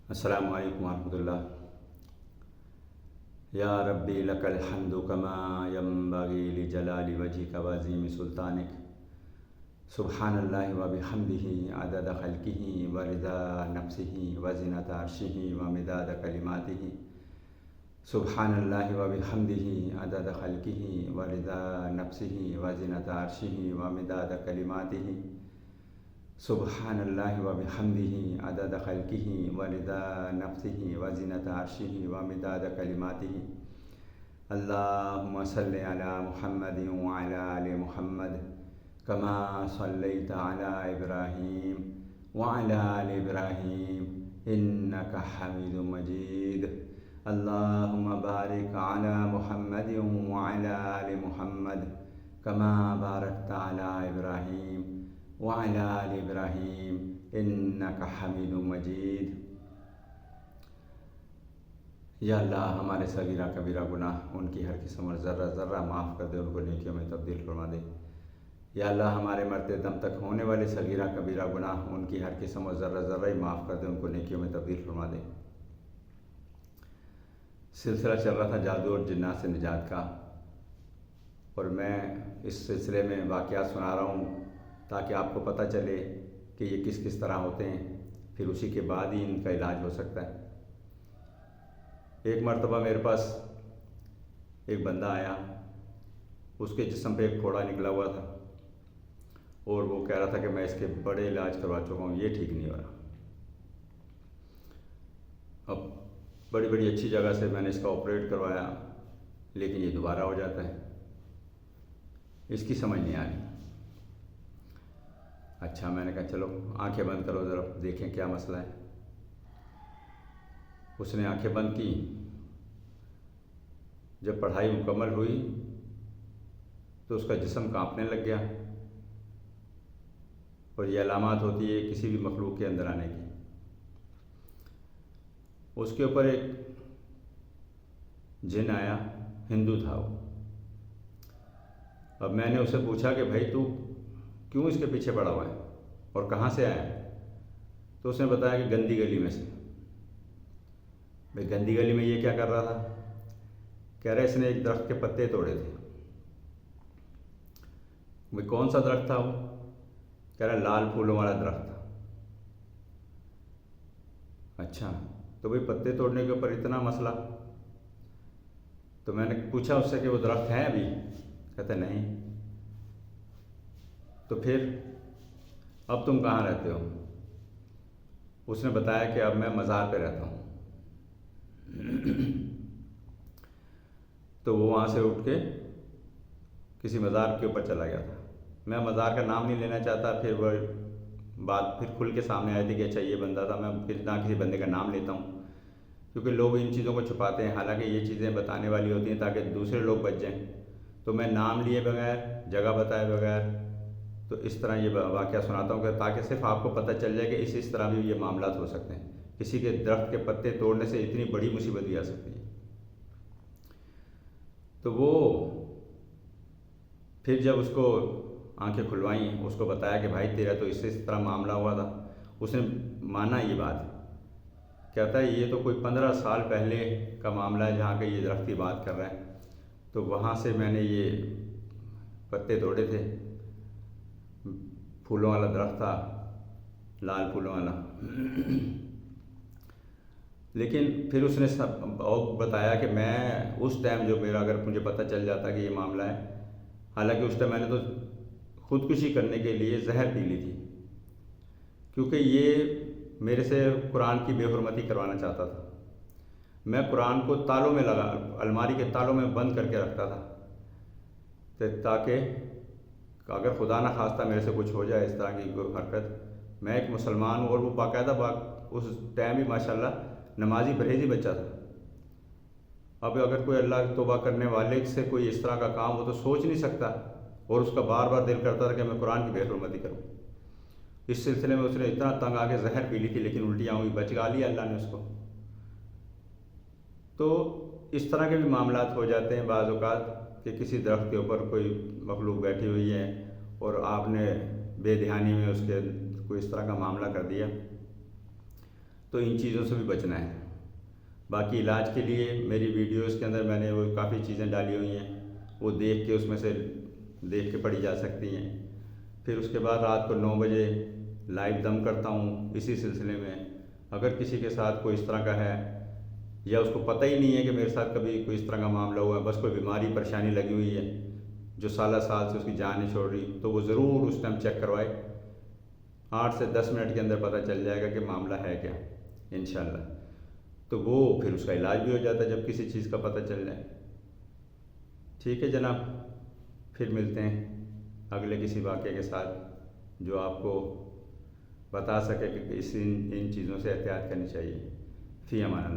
السلام علیکم ورحمۃ اللہ۔ یا ربی لک الحمد کما ینبغی لجلال وجهک وعظیم سلطانک، سبحان اللہ وبحمدہ عدد خلقہ ورضا نفسہ وزنۃ عرشہ ومداد کلماتہ، سبحان اللہ وبحمدہ عدد خلقہ ورضا نفسہ وزنۃ عرشہ ومداد کلماتہ، سبحان اللہ وبحمدہ عدد خلقہ ورضا نفسہ وزنۃ عرشہ ومداد کلماتہ۔ اللہم صلی علی محمد وعلی آل محمد کما صلیت علی ابراہیم وعلی آل ابراہیم انک حمید مجید۔ اللہم بارک علی محمد وعلی آل محمد کما بارکت علی ابراہیم وعلی آل ابراہیم انک حمید مجید۔ یا اللہ ہمارے صغیرہ کبیرہ گناہ، ان کی ہر قسم اور ذرہ ذرہ معاف کر دے، ان کو نیکیوں میں تبدیل فرما دے۔ یا اللہ ہمارے مرتے دم تک ہونے والے صغیرہ کبیرہ گناہ، ان کی ہر قسم اور ذرہ ذرہ ہی معاف کر دے، ان کو نیکیوں میں تبدیل فرما دے۔ سلسلہ چل رہا تھا جادو اور جنات سے نجات کا، اور میں اس سلسلے میں واقعات سنا رہا ہوں تاکہ آپ کو پتہ چلے کہ یہ کس کس طرح ہوتے ہیں، پھر اسی کے بعد ہی ان کا علاج ہو سکتا ہے۔ ایک مرتبہ میرے پاس ایک بندہ آیا، اس کے جسم پہ ایک پھوڑا نکلا ہوا تھا، اور وہ کہہ رہا تھا کہ میں اس کے بڑے علاج کروا چکا ہوں، یہ ٹھیک نہیں ہو رہا۔ اب بڑی بڑی اچھی جگہ سے میں نے اس کا آپریٹ کروایا، لیکن یہ دوبارہ ہو جاتا ہے، اس کی سمجھ نہیں آ رہی۔ اچھا، میں نے کہا چلو آنکھیں بند کرو ذرا دیکھیں کیا مسئلہ ہے۔ اس نے آنکھیں بند کی، جب پڑھائی مکمل ہوئی تو اس کا جسم کانپنے لگ گیا، اور یہ علامات ہوتی ہے کسی بھی مخلوق کے اندر آنے کی۔ اس کے اوپر ایک جن آیا، ہندو تھا وہ۔ اب میں نے اسے پوچھا کہ بھائی تو کیوں اس کے پیچھے پڑا ہوا ہے اور کہاں سے آیا ہے؟ تو اس نے بتایا کہ گندی گلی میں سے۔ بھائی گندی گلی میں یہ کیا کر رہا تھا؟ کہہ رہے اس نے ایک درخت کے پتے توڑے تھے۔ بھائی کون سا درخت تھا وہ؟ کہہ رہا لال پھولوں والا درخت تھا۔ اچھا، تو بھائی پتے توڑنے کے اوپر اتنا مسئلہ؟ تو میں نے پوچھا اس سے کہ وہ درخت ہے ابھی؟ کہتا نہیں۔ تو پھر اب تم کہاں رہتے ہو؟ اس نے بتایا کہ اب میں مزار پہ رہتا ہوں۔ تو وہ وہاں سے اٹھ کے کسی مزار کے اوپر چلا گیا تھا۔ میں مزار کا نام نہیں لینا چاہتا، پھر وہ بات پھر کھل کے سامنے آئی تھی کہ اچھا یہ بندہ تھا، میں پھر نہ کسی بندے کا نام لیتا ہوں، کیونکہ لوگ ان چیزوں کو چھپاتے ہیں، حالانکہ یہ چیزیں بتانے والی ہوتی ہیں تاکہ دوسرے لوگ بچ جائیں۔ تو میں نام لیے بغیر، جگہ بتائے بغیر تو اس طرح یہ واقعہ سناتا ہوں کہ تاکہ صرف آپ کو پتہ چل جائے کہ اس طرح بھی یہ معاملات ہو سکتے ہیں۔ کسی کے درخت کے پتے توڑنے سے اتنی بڑی مصیبت بھی آ سکتی ہے۔ تو وہ پھر جب اس کو آنکھیں کھلوائیں، اس کو بتایا کہ بھائی تیرا تو اس طرح معاملہ ہوا تھا، اس نے مانا یہ بات۔ کہتا ہے یہ تو کوئی 15 سال پہلے کا معاملہ ہے جہاں کہ یہ درخت کی بات کر رہا ہے، تو وہاں سے میں نے یہ پتے توڑے تھے، پھولوں والا درخت تھا، لال پھولوں والا۔ لیکن پھر اس نے اور بتایا کہ میں اس ٹائم جو میرا اگر مجھے پتہ چل جاتا کہ یہ معاملہ ہے، حالانکہ اس ٹائم میں نے تو خودکشی کرنے کے لیے زہر پی لی تھی، کیونکہ یہ میرے سے قرآن کی بے حرمتی کروانا چاہتا تھا۔ میں قرآن کو تالوں میں لگا، الماری کے تالوں میں بند کر کے رکھتا تھا، تاکہ اگر خدا نہ خواستہ میرے سے کچھ ہو جائے اس طرح کی کوئی حرکت۔ میں ایک مسلمان ہوں، اور وہ باقاعدہ اس ٹائم ہی ماشاءاللہ نمازی پرہیزی بچہ تھا۔ اب اگر کوئی اللہ توبہ کرنے والے سے کوئی اس طرح کا کام ہو تو سوچ نہیں سکتا، اور اس کا بار بار دل کرتا تھا کہ میں قرآن کی بے حرمتی کروں۔ اس سلسلے میں اس نے اتنا تنگ آ کے زہر پی لی تھی، لیکن الٹیاں ہوئی، بچا لیا اللہ نے اس کو۔ تو اس طرح کے بھی معاملات ہو جاتے ہیں بعض اوقات کہ کسی درخت کے اوپر کوئی مخلوق بیٹھی ہوئی ہے اور آپ نے بے دھیانی میں اس کے کوئی اس طرح کا معاملہ کر دیا۔ تو ان چیزوں سے بھی بچنا ہے۔ باقی علاج کے لیے میری ویڈیوز کے اندر میں نے وہ کافی چیزیں ڈالی ہوئی ہیں، وہ دیکھ کے اس میں سے دیکھ کے پڑھی جا سکتی ہیں۔ پھر اس کے بعد رات کو 9 بجے لائیو دم کرتا ہوں اسی سلسلے میں۔ اگر کسی کے ساتھ کوئی اس طرح کا ہے یا اس کو پتہ ہی نہیں ہے کہ میرے ساتھ کبھی کوئی اس طرح کا معاملہ ہوا ہے، بس کوئی بیماری پریشانی لگی ہوئی ہے جو سالہ سال سے اس کی جان نہیں چھوڑ رہی، تو وہ ضرور اس ٹائم چیک کروائے۔ 8 سے 10 منٹ کے اندر پتہ چل جائے گا کہ معاملہ ہے کیا انشاءاللہ۔ تو وہ پھر اس کا علاج بھی ہو جاتا ہے جب کسی چیز کا پتہ چل جائے۔ ٹھیک ہے جناب، پھر ملتے ہیں اگلے کسی واقعے کے ساتھ جو آپ کو بتا سکے کہ ان چیزوں سے احتیاط کرنی چاہیے۔ فی امان اللہ۔